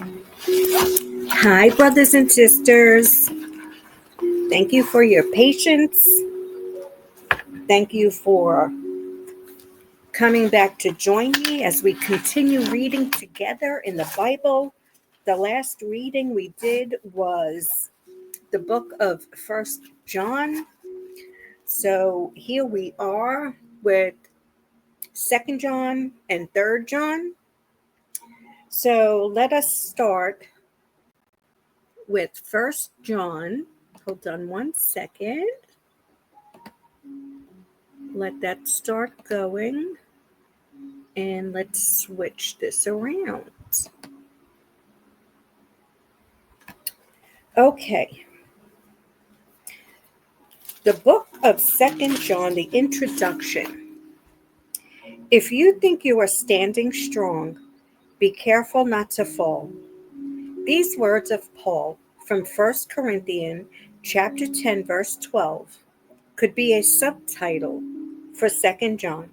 Hi, brothers and sisters. Thank you for your patience. Thank you for coming back to join me as we continue reading together in the Bible. The last reading we did was the book of First John. So here we are with Second John and Third John. So let us start with First John. Hold on one second. Let that start going. And let's switch this around. Okay. The book of Second John, the introduction. If you think you are standing strong, be careful not to fall. These words of Paul from 1 Corinthians chapter 10 verse 12 could be a subtitle for Second John,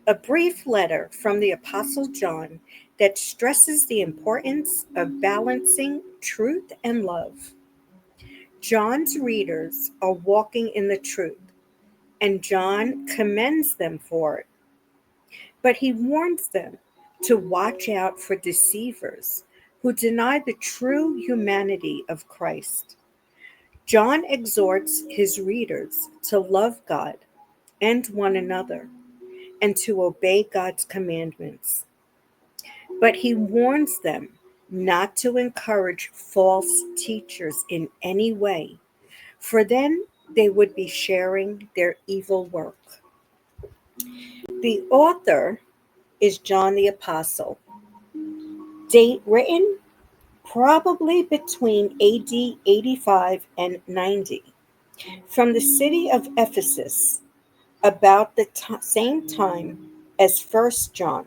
a brief letter from the Apostle John that stresses the importance of balancing truth and love. John's readers are walking in the truth, and John commends them for it. But he warns them to watch out for deceivers who deny the true humanity of Christ. John exhorts his readers to love God and one another and to obey God's commandments. But he warns them not to encourage false teachers in any way, for then they would be sharing their evil work. The author is John the Apostle. Date written probably between AD 85 and 90 from the city of Ephesus, about the same time as First John.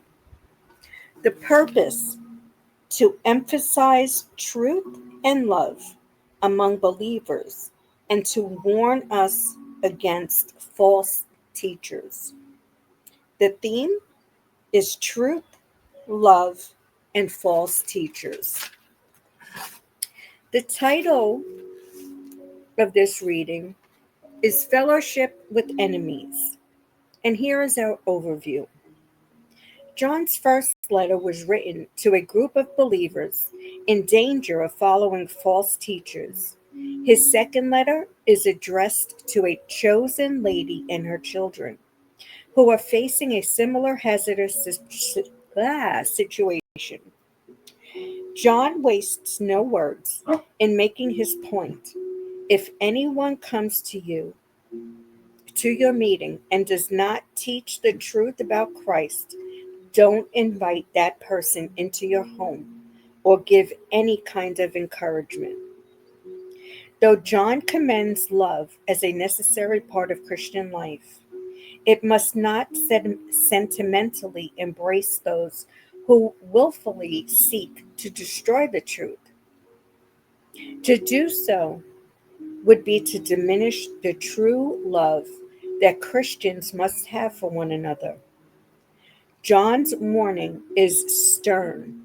The purpose: to emphasize truth and love among believers and to warn us against false teachers. The theme is truth, love, and false teachers. The title of this reading is Fellowship with Enemies. And here is our overview. John's first letter was written to a group of believers in danger of following false teachers. His second letter is addressed to a chosen lady and her children who are facing a similar hazardous situation. John wastes no words in making his point. If anyone comes to your meeting, and does not teach the truth about Christ, don't invite that person into your home or give any kind of encouragement. Though John commends love as a necessary part of Christian life, it must not sentimentally embrace those who willfully seek to destroy the truth. To do so would be to diminish the true love that Christians must have for one another. John's warning is stern,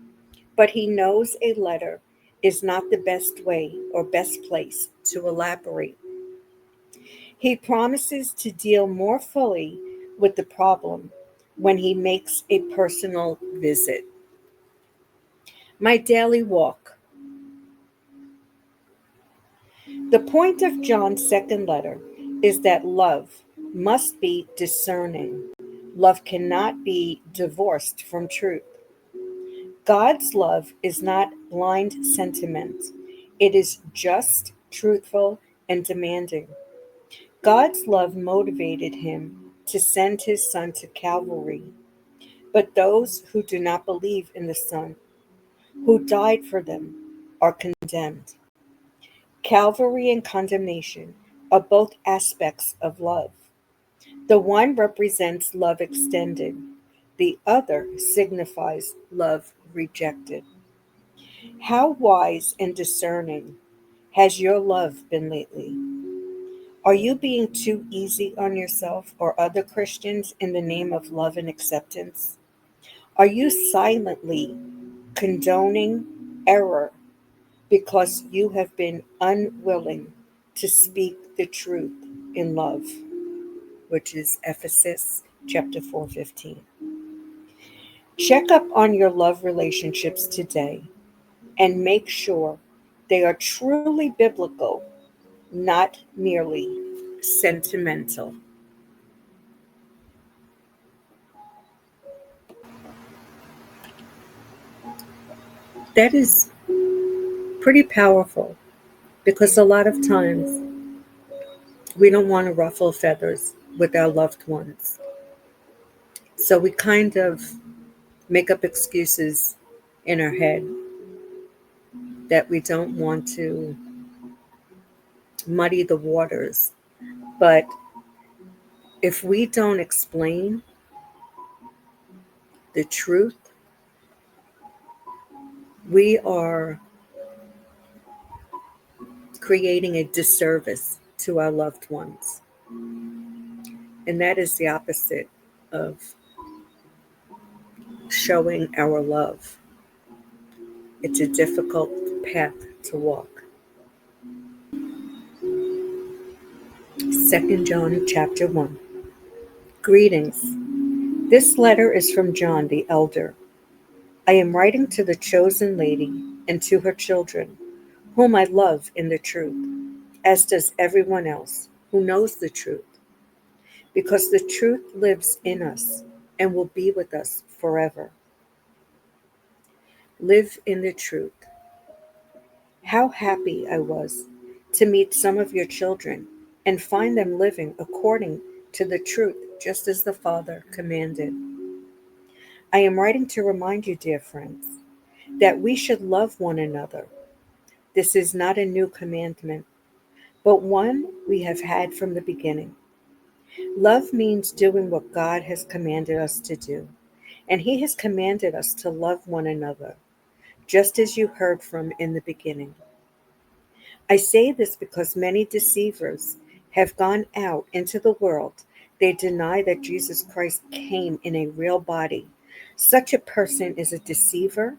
but he knows a letter is not the best way or best place to elaborate. He promises to deal more fully with the problem when he makes a personal visit. My daily walk. The point of John's second letter is that love must be discerning. Love cannot be divorced from truth. God's love is not blind sentiment. It is just, truthful, and demanding. God's love motivated him to send his Son to Calvary. But those who do not believe in the Son, who died for them, are condemned. Calvary and condemnation are both aspects of love. The one represents love extended, the other signifies love rejected. How wise and discerning has your love been lately? Are you being too easy on yourself or other Christians in the name of love and acceptance? Are you silently condoning error because you have been unwilling to speak the truth in love, which is Ephesus chapter 4:15. Check up on your love relationships today and make sure they are truly biblical, not merely sentimental. That is pretty powerful because a lot of times we don't want to ruffle feathers with our loved ones. So we kind of make up excuses in our head that we don't want to muddy the waters. But if we don't explain the truth, we are creating a disservice to our loved ones. And that is the opposite of showing our love. It's a difficult path to walk. 2 John chapter 1. Greetings. This letter is from John the elder. I am writing to the chosen lady and to her children, whom I love in the truth, as does everyone else who knows the truth, because the truth lives in us and will be with us forever. Live in the truth. How happy I was to meet some of your children and find them living according to the truth, just as the Father commanded. I am writing to remind you, dear friends, that we should love one another. This is not a new commandment, but one we have had from the beginning. Love means doing what God has commanded us to do, and He has commanded us to love one another, just as you heard from in the beginning. I say this because many deceivers have gone out into the world. They deny that Jesus Christ came in a real body. Such a person is a deceiver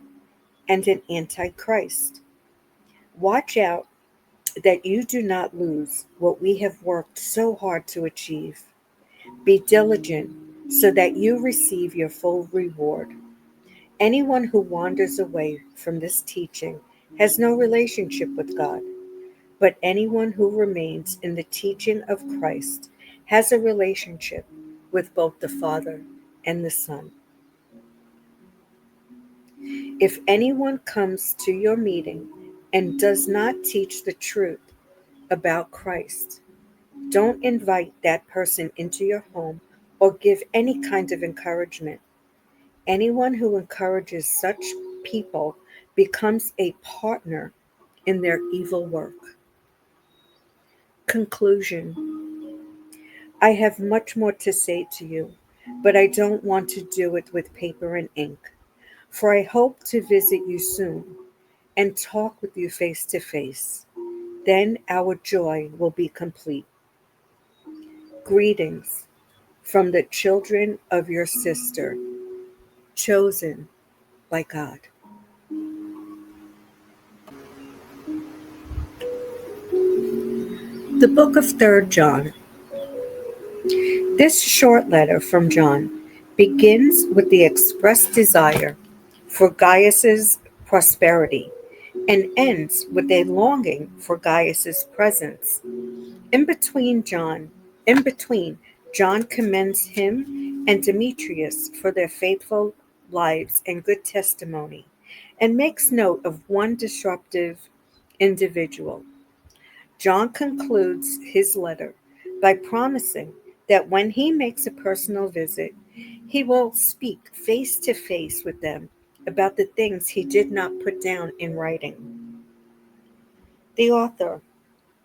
and an antichrist. Watch out that you do not lose what we have worked so hard to achieve. Be diligent so that you receive your full reward. Anyone who wanders away from this teaching has no relationship with God, but anyone who remains in the teaching of Christ has a relationship with both the Father and the Son. If anyone comes to your meeting and does not teach the truth about Christ, don't invite that person into your home or give any kind of encouragement. Anyone who encourages such people becomes a partner in their evil work. Conclusion. I have much more to say to you, but I don't want to do it with paper and ink, for I hope to visit you soon and talk with you face to face. Then our joy will be complete. Greetings from the children of your sister, chosen by God. The book of 3rd John. This short letter from John begins with the expressed desire for Gaius's prosperity and ends with a longing for Gaius's presence. In between, John commends him and Demetrius for their faithful lives and good testimony, and makes note of one disruptive individual. John concludes his letter by promising that when he makes a personal visit, he will speak face to face with them about the things he did not put down in writing. The author,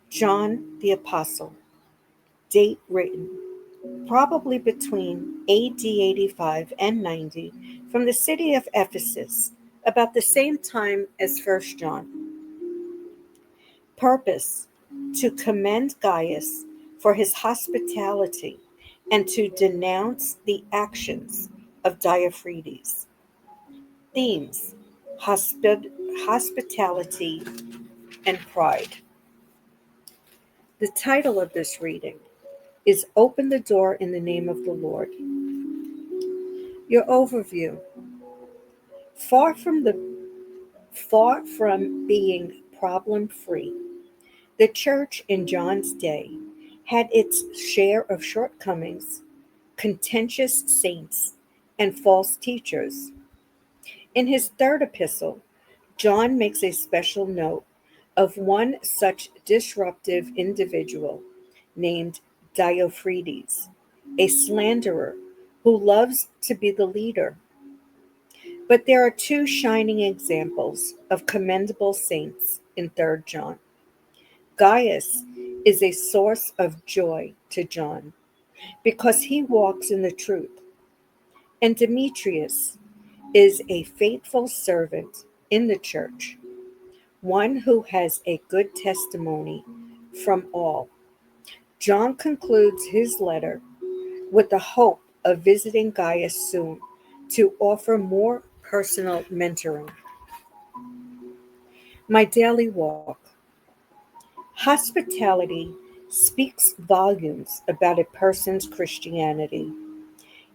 John the Apostle, date written, probably between AD 85 and 90, from the city of Ephesus, about the same time as 1st John. Purpose: to commend Gaius for his hospitality and to denounce the actions of Diophrides. Themes: hospitality, and pride. The title of this reading is Open the Door in the Name of the Lord. Your overview. Far from the Far from being problem free, the church in John's day had its share of shortcomings, contentious saints, and false teachers. In his third epistle, John makes a special note of one such disruptive individual named Diophredes, a slanderer who loves to be the leader. But there are two shining examples of commendable saints in 3rd John. Gaius is a source of joy to John because he walks in the truth, and Demetrius is a faithful servant in the church, one who has a good testimony from all. John concludes his letter with the hope of visiting Gaius soon to offer more personal mentoring. My daily walk. Hospitality speaks volumes about a person's Christianity.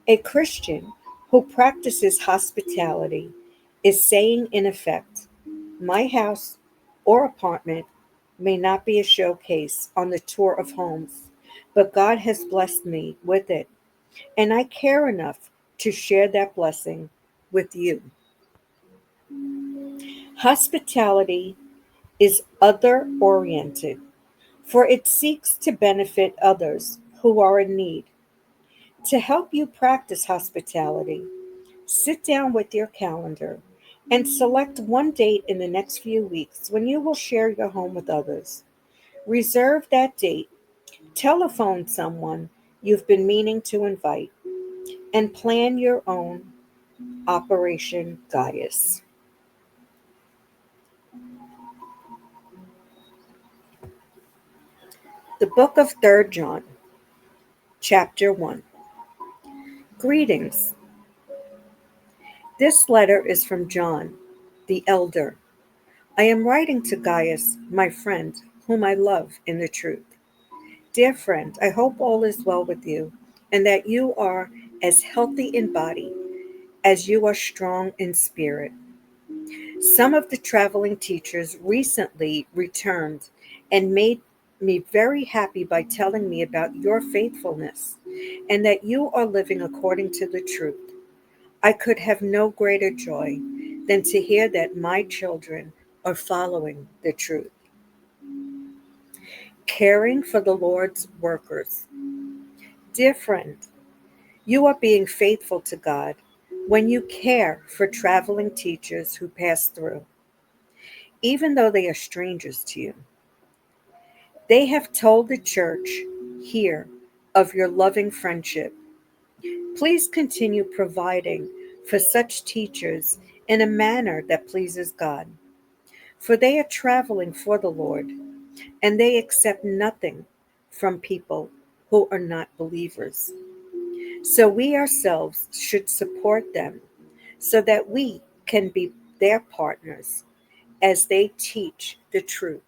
A Christian who practices hospitality is saying, in effect, my house or apartment may not be a showcase on the tour of homes, but God has blessed me with it, and I care enough to share that blessing with you. Hospitality is other oriented, for it seeks to benefit others who are in need. To help you practice hospitality, sit down with your calendar and select one date in the next few weeks when you will share your home with others. Reserve that date, telephone someone you've been meaning to invite, and plan your own Operation Gaius. The book of 3rd John, chapter 1. Greetings. This letter is from John, the elder. I am writing to Gaius, my friend, whom I love in the truth. Dear friend, I hope all is well with you, and that you are as healthy in body as you are strong in spirit. Some of the traveling teachers recently returned and made me very happy by telling me about your faithfulness and that you are living according to the truth. I could have no greater joy than to hear that my children are following the truth. Caring for the Lord's workers. Dear friend, you are being faithful to God when you care for traveling teachers who pass through, even though they are strangers to you. They have told the church here of your loving friendship. Please continue providing for such teachers in a manner that pleases God, for they are traveling for the Lord, and they accept nothing from people who are not believers. So we ourselves should support them so that we can be their partners as they teach the truth.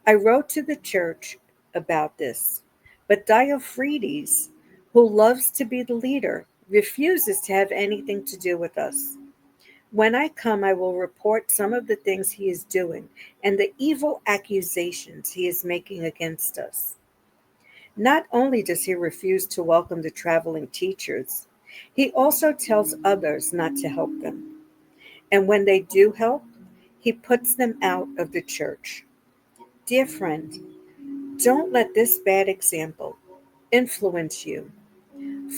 I wrote to the church about this, but Diophredes, who loves to be the leader, refuses to have anything to do with us. When I come, I will report some of the things he is doing and the evil accusations he is making against us. Not only does he refuse to welcome the traveling teachers, he also tells others not to help them. And when they do help, he puts them out of the church. Dear friend, don't let this bad example influence you.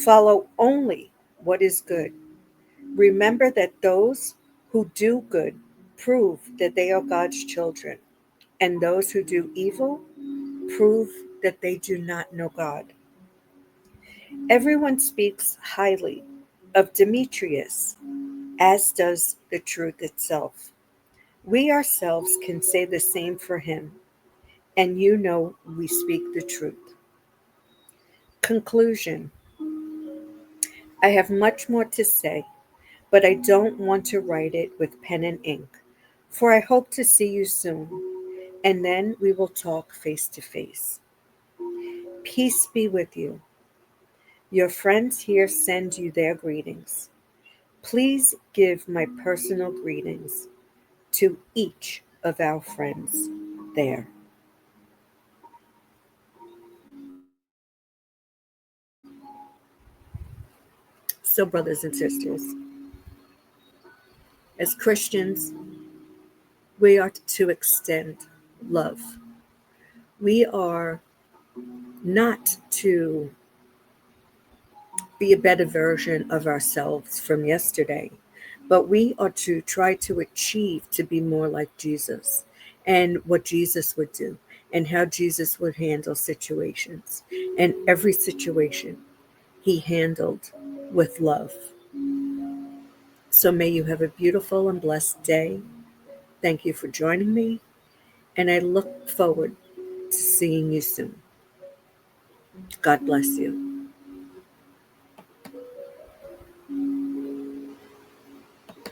Follow only what is good. Remember that those who do good prove that they are God's children, and those who do evil prove that they do not know God. Everyone speaks highly of Demetrius, as does the truth itself. We ourselves can say the same for him, and you know we speak the truth. Conclusion. I have much more to say, but I don't want to write it with pen and ink, for I hope to see you soon, and then we will talk face to face. Peace be with you. Your friends here send you their greetings. Please give my personal greetings to each of our friends there. So, brothers and sisters, as Christians, we are to extend love. We are not to be a better version of ourselves from yesterday, but we are to try to achieve to be more like Jesus and what Jesus would do and how Jesus would handle situations. And every situation he handled with love. So may you have a beautiful and blessed day. Thank you for joining me, and I look forward to seeing you soon. God bless you.